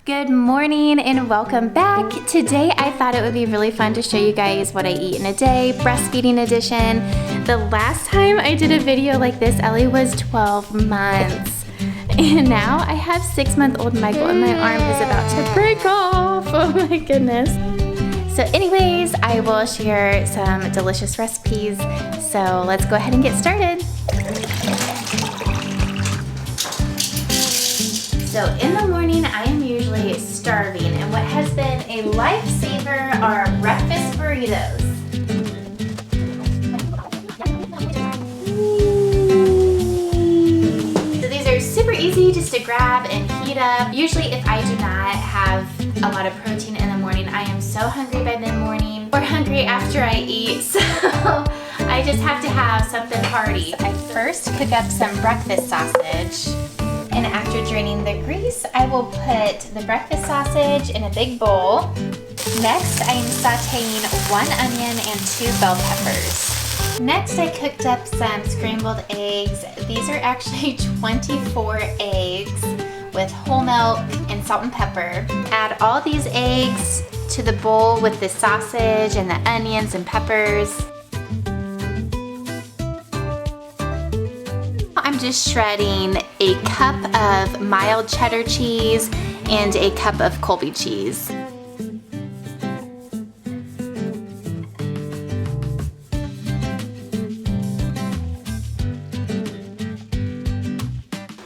Good morning and welcome back. Today I thought it would be really fun to show you guys what I eat in a day, breastfeeding edition. The last time I did a video like this, Ellie was 12 months. And now I have 6-month-old Michael and my arm is about to break off. Oh my goodness. So anyways, I will share some delicious recipes. So let's go ahead and get started. So in the morning, I am usually starving, and what has been a lifesaver are breakfast burritos. So these are super easy just to grab and heat up. Usually if I do not have a lot of protein in the morning, I am so hungry by mid-morning or hungry after I eat, so I just have to have something hearty. I first cook up some breakfast sausage. And after draining the grease, I will put the breakfast sausage in a big bowl. Next, I am sauteing 1 onion and 2 bell peppers. Next, I cooked up some scrambled eggs. These are actually 24 eggs with whole milk and salt and pepper. Add all these eggs to the bowl with the sausage and the onions and peppers. I'm just shredding a cup of mild cheddar cheese and a cup of Colby cheese.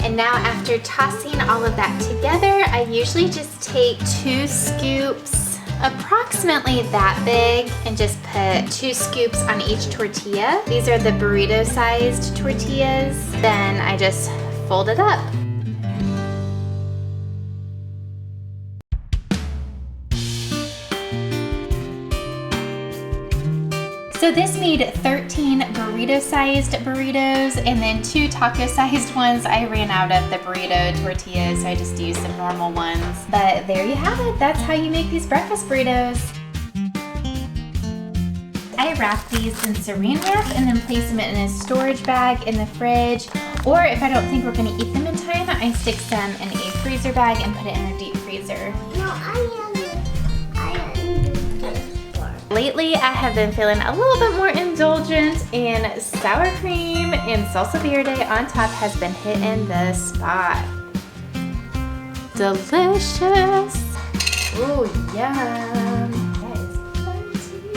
And now after tossing all of that together, I usually just take 2 scoops, approximately that big, and just put 2 scoops on each tortilla. These are the burrito sized tortillas. Then I just fold it up. So this made 13 burrito-sized burritos and then 2 taco-sized ones. I ran out of the burrito tortillas, so I just used some normal ones. But there you have it. That's how you make these breakfast burritos. I wrap these in saran wrap and then place them in a storage bag in the fridge. Or if I don't think we're gonna eat them in time, I stick some in a freezer bag and put it in a deep freezer. Lately, I have been feeling a little bit more indulgent, and sour cream and salsa verde on top has been hitting the spot. Delicious. Ooh, yum. That is plenty.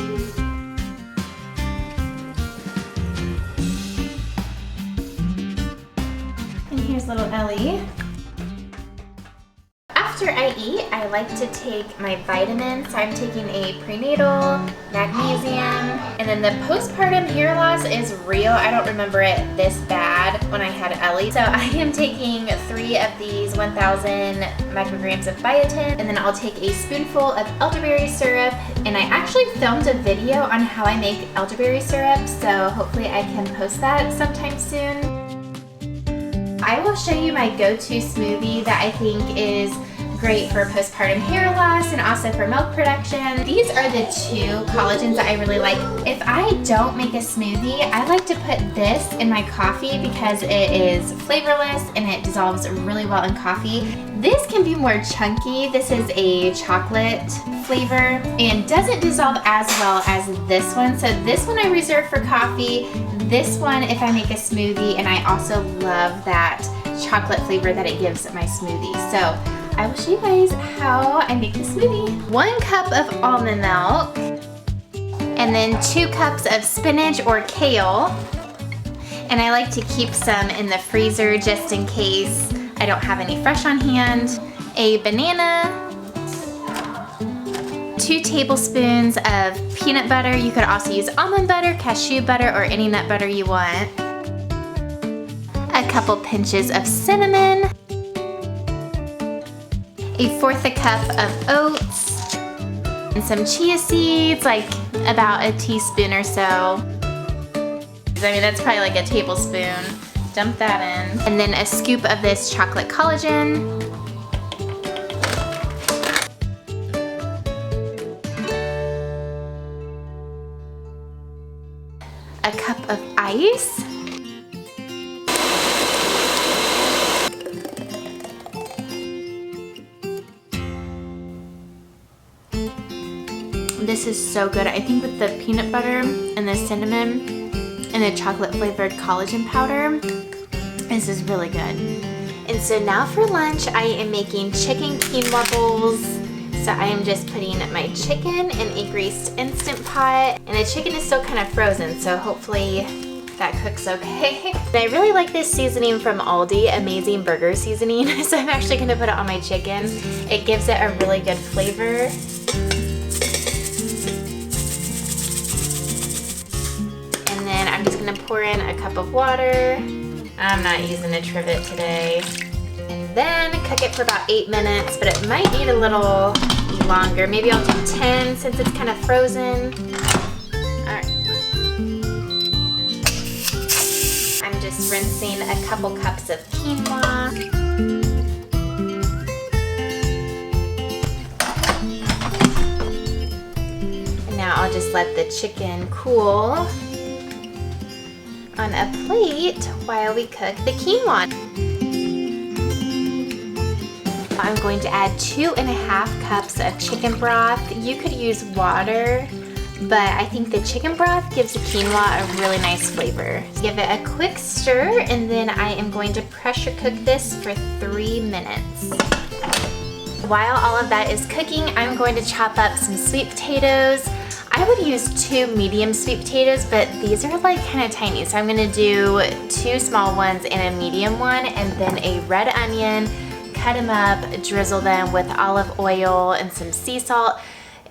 And here's little Ellie. After I eat, I like to take my vitamins. So I'm taking a prenatal, magnesium, and then the postpartum hair loss is real. I don't remember it this bad when I had Ellie. So I am taking 3 of these 1,000 micrograms of biotin, and then I'll take a spoonful of elderberry syrup. And I actually filmed a video on how I make elderberry syrup, so hopefully I can post that sometime soon. I will show you my go-to smoothie that I think is great for postpartum hair loss and also for milk production. These are the 2 collagens that I really like. If I don't make a smoothie, I like to put this in my coffee because it is flavorless and it dissolves really well in coffee. This can be more chunky. This is a chocolate flavor and doesn't dissolve as well as this one. So this one I reserve for coffee. This one if I make a smoothie, and I also love that chocolate flavor that it gives my smoothie. So I will show you guys how I make the smoothie. 1 cup of almond milk, and then 2 cups of spinach or kale. And I like to keep some in the freezer just in case I don't have any fresh on hand. A banana, 2 tablespoons of peanut butter. You could also use almond butter, cashew butter, or any nut butter you want. A couple pinches of cinnamon. 1/4 cup of oats. And some chia seeds, like about a teaspoon or so. I mean, that's probably like a tablespoon. Dump that in. And then a scoop of this chocolate collagen. A cup of ice. This is so good. I think with the peanut butter and the cinnamon and the chocolate flavored collagen powder, this is really good. And so now for lunch, I am making chicken quinoa bowls. So I am just putting my chicken in a greased Instant Pot. And the chicken is still kind of frozen, so hopefully that cooks okay. And I really like this seasoning from Aldi, Amazing Burger Seasoning. So I'm actually gonna put it on my chicken. It gives it a really good flavor. And then I'm just gonna pour in a cup of water. I'm not using a trivet today. And then cook it for about 8 minutes, but it might need a little longer. Maybe I'll do 10 since it's kind of frozen. All right. I'm just rinsing a couple cups of quinoa. And now I'll just let the chicken cool on a plate while we cook the quinoa. I'm going to add 2.5 cups of chicken broth. You could use water, but I think the chicken broth gives the quinoa a really nice flavor. Give it a quick stir, and then I am going to pressure cook this for 3 minutes. While all of that is cooking, I'm going to chop up some sweet potatoes. I would use 2 medium sweet potatoes, but these are like kind of tiny. So I'm gonna do 2 small ones and a medium one, and then a red onion, cut them up, drizzle them with olive oil and some sea salt,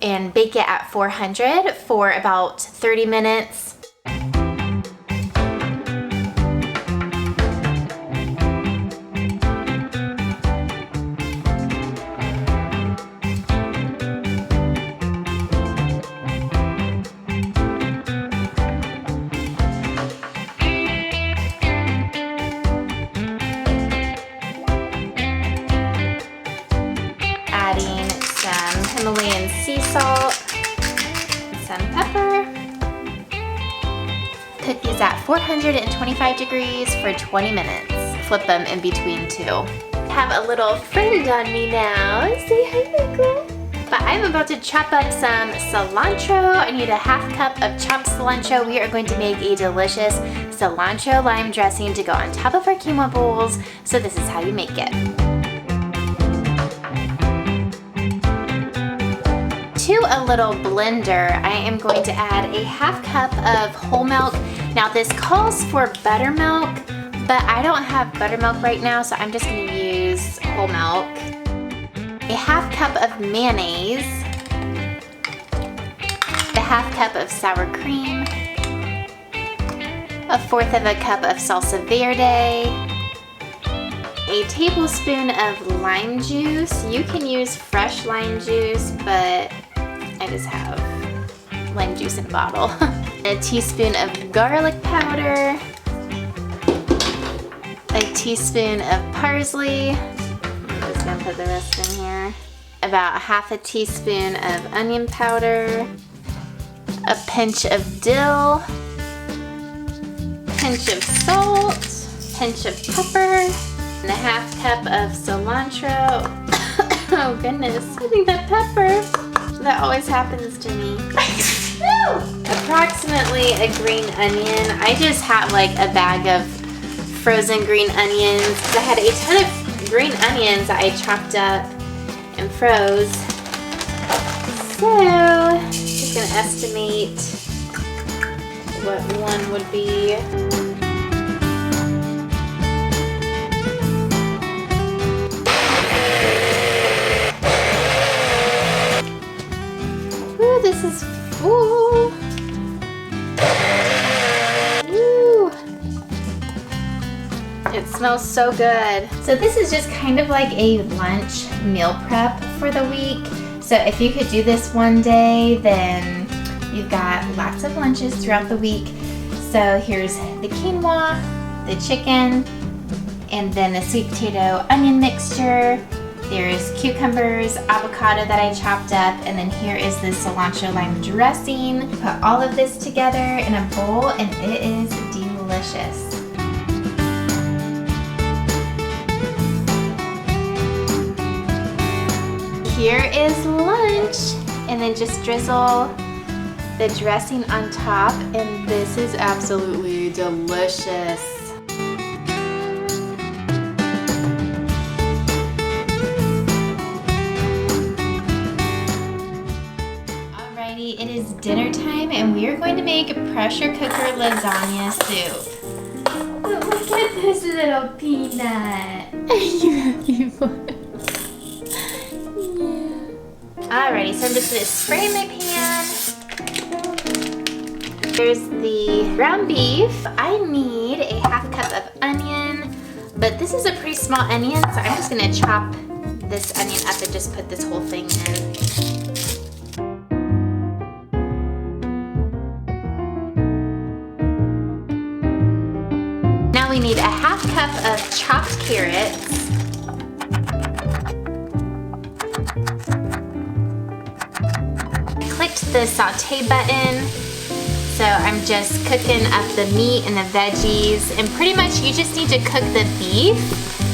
and bake it at 400 for about 30 minutes. Adding some Himalayan sea salt, some pepper. Cook these at 425 degrees for 20 minutes. Flip them in between too. Have a little friend on me now. Say hi, Michael. But I'm about to chop up some cilantro. I need a ½ cup of chopped cilantro. We are going to make a delicious cilantro lime dressing to go on top of our quinoa bowls. So this is how you make it. To a little blender, I am going to add a ½ cup of whole milk. Now this calls for buttermilk, but I don't have buttermilk right now, so I'm just gonna use whole milk. A ½ cup of mayonnaise, a ½ cup of sour cream, 1/4 cup of salsa verde, a tablespoon of lime juice. You can use fresh lime juice, but I just have lime juice in a bottle. A teaspoon of garlic powder, a teaspoon of parsley. I'm just gonna put the rest in here. About ½ teaspoon of onion powder, a pinch of dill, pinch of salt, pinch of pepper, and a ½ cup of cilantro. Oh goodness, I think that pepper. That always happens to me. Approximately a green onion. I just had like a bag of frozen green onions because I had a ton of green onions that I chopped up and froze. So, just gonna estimate what one would be. Ooh, this is full. Ooh. It smells so good. So this is just kind of like a lunch meal prep for the week. So if you could do this one day, then you've got lots of lunches throughout the week. So here's the quinoa, the chicken, and then the sweet potato onion mixture. There's cucumbers, avocado that I chopped up, and then here is the cilantro lime dressing. Put all of this together in a bowl and it is delicious. Here is lunch. and then just drizzle the dressing on top, and this is absolutely delicious. Alrighty, it is dinner time and we are going to make pressure cooker lasagna soup. Look at this little peanut. You having fun? Yeah. Alrighty, so I'm just gonna spray my pan. There's the ground beef. I need a half cup of onion, but this is a pretty small onion, so I'm just gonna chop this onion up and just put this whole thing in. Now we need a half cup of chopped carrots. I clicked the saute button. So I'm just cooking up the meat and the veggies, and pretty much you just need to cook the beef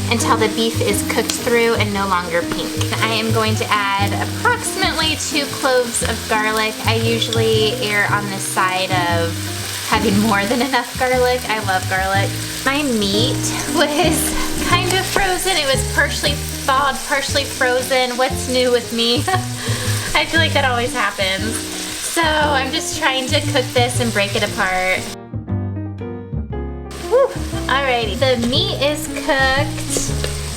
until the beef is cooked through and no longer pink. I am going to add approximately 2 cloves of garlic. I usually err on the side of having more than enough garlic. I love garlic. My meat was kind of frozen. It was partially thawed, partially frozen. What's new with me? I feel like that always happens. So I'm just trying to cook this and break it apart. Whew. Alrighty, the meat is cooked.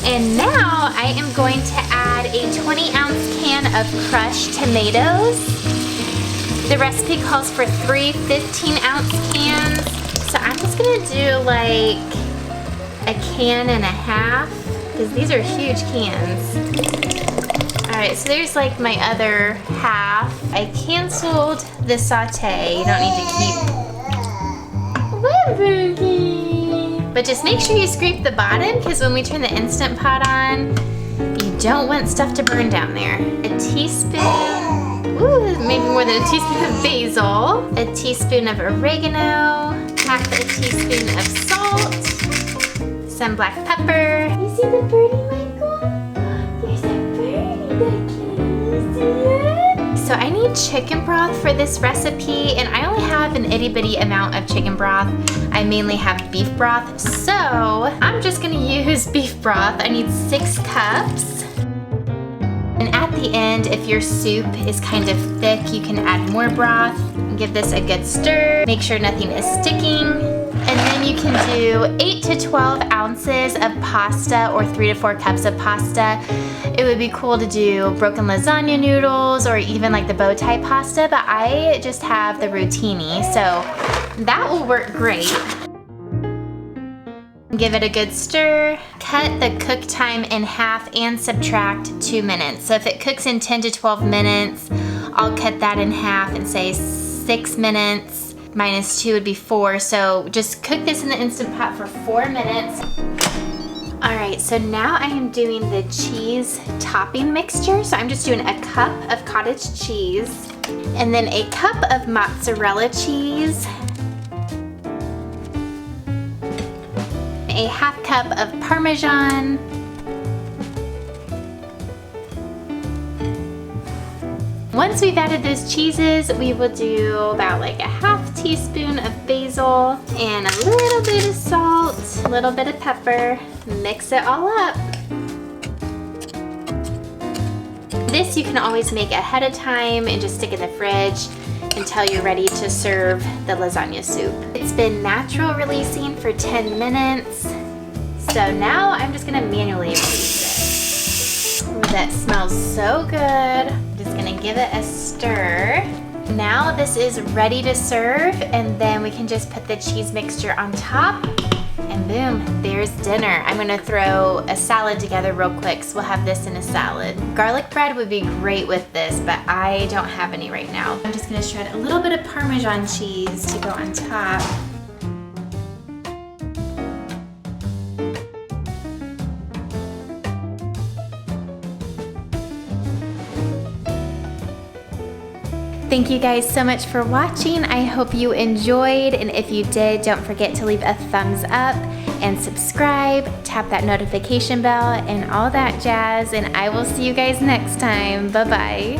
And now I am going to add a 20-ounce can of crushed tomatoes. The recipe calls for 3 15-ounce cans. So I'm just gonna do like a can and a half, because these are huge cans. Alright, so there's like my other half. I canceled the saute. You don't need to keep... But just make sure you scrape the bottom, because when we turn the Instant Pot on, you don't want stuff to burn down there. A teaspoon, ooh, maybe more than a teaspoon of basil, a teaspoon of oregano, half a teaspoon of salt, some black pepper. You see the birdie, Michael? There's a So I need chicken broth for this recipe, and I only have an itty bitty amount of chicken broth. I mainly have beef broth, so I'm just gonna use beef broth. I need 6 cups. And at the end, if your soup is kind of thick, you can add more broth. Give this a good stir. Make sure nothing is sticking. And then you can do 8 to 12 ounces of pasta or 3 to 4 cups of pasta. It would be cool to do broken lasagna noodles or even like the bow tie pasta, but I just have the rotini, so that will work great. Give it a good stir. Cut the cook time in half and subtract 2 minutes. So if it cooks in 10 to 12 minutes, I'll cut that in half and say 6 minutes. Minus 2 would be 4, so just cook this in the Instant Pot for 4 minutes. Alright, so now I am doing the cheese topping mixture. So I'm just doing a cup of cottage cheese, and then a cup of mozzarella cheese, a half cup of Parmesan, once we've added those cheeses, we will do about like a half teaspoon of basil and a little bit of salt, a little bit of pepper. Mix it all up. This you can always make ahead of time and just stick in the fridge until you're ready to serve the lasagna soup. It's been natural releasing for 10 minutes. So now I'm just gonna manually release it. Ooh, that smells so good. Just gonna give it a stir. Now this is ready to serve, and then we can just put the cheese mixture on top, and boom, there's dinner. I'm gonna throw a salad together real quick, so we'll have this in a salad. Garlic bread would be great with this, but I don't have any right now. I'm just gonna shred a little bit of Parmesan cheese to go on top. Thank you guys so much for watching. I hope you enjoyed, and if you did, don't forget to leave a thumbs up and subscribe, tap that notification bell and all that jazz, and I will see you guys next time. Bye-bye.